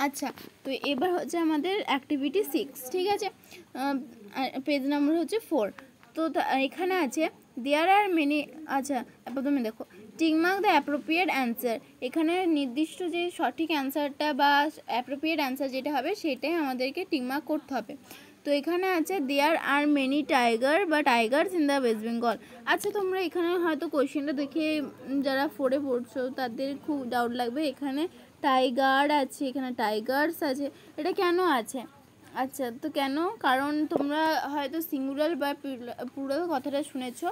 আচ্ছা, তো এবার হচ্ছে আমাদের অ্যাক্টিভিটি 6, ঠিক আছে। পেজ নাম্বার হচ্ছে 4। তো এখানে আছে দেয়ার আর মেনি। আচ্ছা, প্রথমে দেখো tick mark the appropriate answer. এখানে নির্দিষ্ট যে সঠিক অ্যান্সারটা বা অ্যাপ্রোপ্রিয়েট অ্যান্সার যেটা হবে সেটাই আমাদেরকে টিক মার্ক করতে হবে। তো এখানে আছে দেয়ার আর মেনি টাইগার বা Tigers in the West Bengal. আচ্ছা, তোমরা এখানে হয়তো কোয়েশ্চেনটা দেখে যারা 4-এ পড়ছো তাদের খুব ডাউট লাগবে। এখানে টাইগার আছে, এখানে টাইগার্স আছে, এটা কেন আছে? আচ্ছা, তো কেন? কারণ তোমরা হয়তো সিঙ্গুলার বা প্লুরাল কথাটা শুনেছো।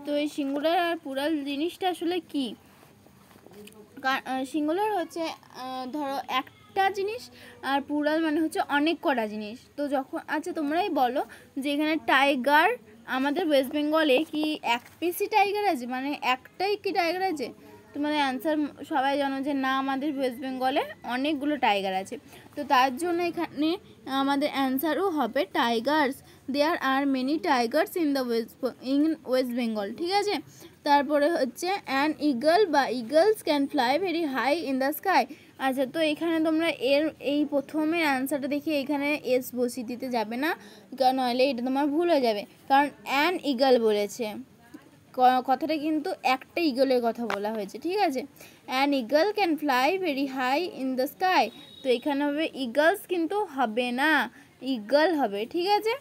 তো এই সিঙ্গুলার আর প্লুরাল জিনিসটা আসলে কি? সিঙ্গুলার হচ্ছে ধরো একটা জিনিস, আর প্লুরাল মানে হচ্ছে অনেক কটা জিনিস। তো যখন আচ্ছা তোমরাই বলো যে এখানে টাইগার আমাদের ওয়েস্ট বেঙ্গলে কি এক পিসি টাইগার আছে, মানে একটাই কি টাইগার আছে? তোমাদের অ্যান্সার সবাই জানো যে না, আমাদের ওয়েস্ট বেঙ্গলে অনেকগুলো টাইগার আছে। তো তার জন্য এখানে আমাদের অ্যান্সারও হবে tigers. There are many tigers in the West Bengal, ঠিক আছে। তারপরে হচ্ছে অ্যান ইগল বা eagles can fly very high in the sky. আচ্ছা, তো এখানে তোমরা এই প্রথমের অ্যান্সারটা দেখে এখানে এস বসিয়ে দিতে যাবে না, কারণ নইলে এটা তোমার ভুল হয়ে যাবে। কারণ অ্যান ইগল বলেছে, কথাটা কিন্তু একটা ইগলের কথা বলা হয়েছে, ঠিক আছে। An eagle can fly very high in the sky. তো এখানে হবে ইগলস, কিন্তু হবে না, ইগল হবে, ঠিক আছে।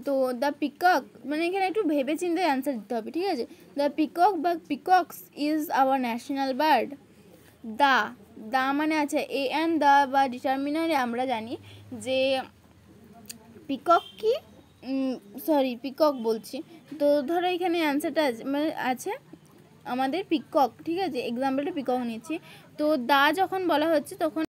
তো দ্য পিকক, মানে এখানে একটু ভেবে চিন্তে অ্যান্সার দিতে হবে, ঠিক আছে। দ্য পিকক বা peacocks is our national bird. দা মানে আছে এ অ্যান্ড দা বা ডিটারমিনারে আমরা জানি যে পিকক কি, সরি পিকক বলছি। তো ধরো এখানে অ্যান্সারটা মানে আছে আমাদের পিকক, ঠিক আছে, এক্সাম্পলটা পিকক নিচ্ছি। তো দা যখন বলা হচ্ছে তখন